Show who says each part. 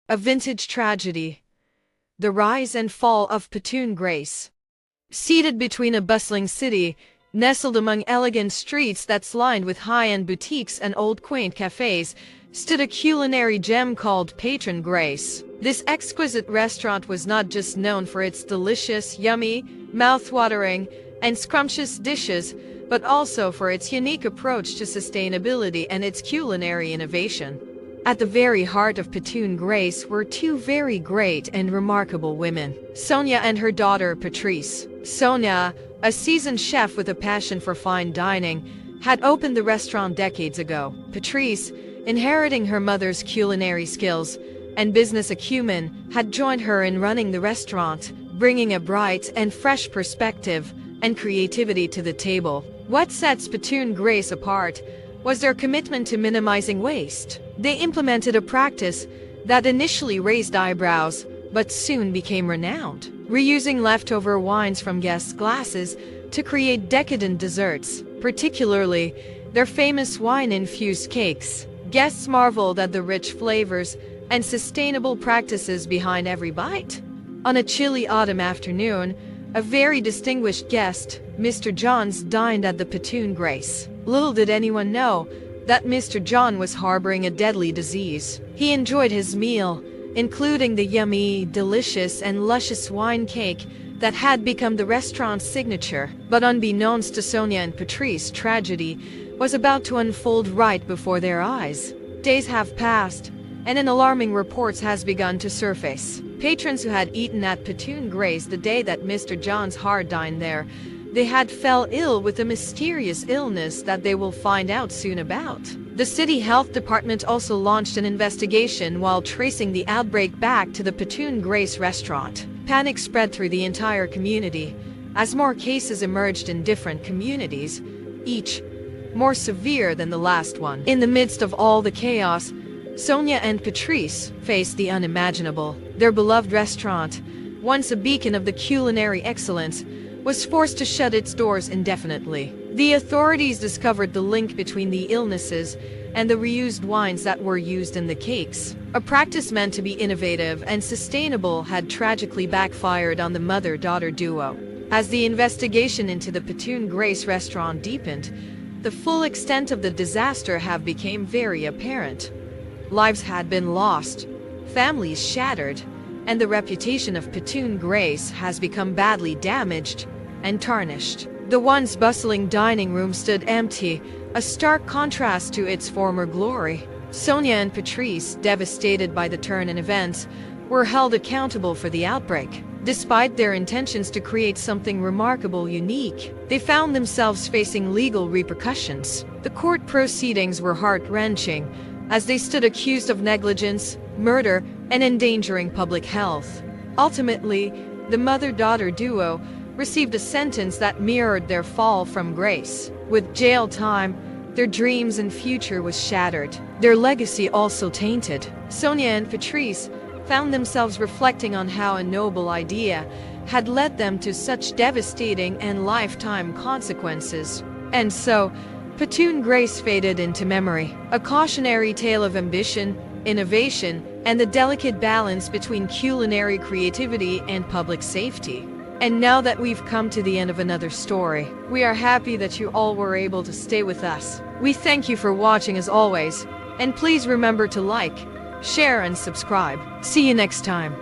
Speaker 1: A vintage tragedy. The rise and fall of Patoon Grace. Seated between a bustling city, nestled among elegant streets that's lined with high-end boutiques and old quaint cafes, stood a culinary gem called Patoon Grace. This exquisite restaurant was not just known for its delicious, yummy, mouth-watering, and scrumptious dishes, but also for its unique approach to sustainability and its culinary innovation. At the very heart of Patoon Grace were two very great and remarkable women, Sonia and her daughter Patrice. Sonia, a seasoned chef with a passion for fine dining, had opened the restaurant decades ago. Patrice, inheriting her mother's culinary skills and business acumen, had joined her in running the restaurant, bringing a bright and fresh perspective and creativity to the table. What sets Patoon Grace apart was their commitment to minimizing waste. They implemented a practice that initially raised eyebrows, but soon became renowned, reusing leftover wines from guests' glasses to create decadent desserts, particularly their famous wine-infused cakes. Guests marveled at the rich flavors and sustainable practices behind every bite. On a chilly autumn afternoon, a very distinguished guest, Mr. Johns, dined at the Patoon Grace. Little did anyone know that Mr. John was harboring a deadly disease. He enjoyed his meal, including the yummy, delicious, and luscious wine cake that had become the restaurant's signature. But unbeknownst to Sonia and Patrice, tragedy was about to unfold right before their eyes. Days have passed, and an alarming report has begun to surface. Patrons who had eaten at Patoon Grace the day that Mr. John's heart dined there, they had fell ill with a mysterious illness that they will find out soon about. The city health department also launched an investigation while tracing the outbreak back to the Patoon Grace restaurant. Panic spread through the entire community as more cases emerged in different communities, each more severe than the last one. In the midst of all the chaos, Sonia and Patrice faced the unimaginable. Their beloved restaurant, once a beacon of the culinary excellence, was forced to shut its doors indefinitely. The authorities discovered the link between the illnesses and the reused wines that were used in the cakes. A practice meant to be innovative and sustainable had tragically backfired on the mother-daughter duo. As the investigation into the Patoon Grace restaurant deepened, the full extent of the disaster have become very apparent. Lives had been lost, families shattered, and the reputation of Patoon Grace has become badly damaged and tarnished. The once bustling dining room stood empty, a stark contrast to its former glory. Sonia and Patrice, devastated by the turn in events, were held accountable for the outbreak. Despite their intentions to create something remarkable unique, they found themselves facing legal repercussions. The court proceedings were heart-wrenching, as they stood accused of negligence, murder, and endangering public health. Ultimately, the mother-daughter duo received a sentence that mirrored their fall from grace. With jail time, their dreams and future was shattered. Their legacy also tainted. Sonia and Patrice found themselves reflecting on how a noble idea had led them to such devastating and lifetime consequences. And so, Patoon Grace faded into memory, a cautionary tale of ambition, innovation, and the delicate balance between culinary creativity and public safety. And now that we've come to the end of another story, we are happy that you all were able to stay with us. We thank you for watching as always, and please remember to like, share, and subscribe. See you next time.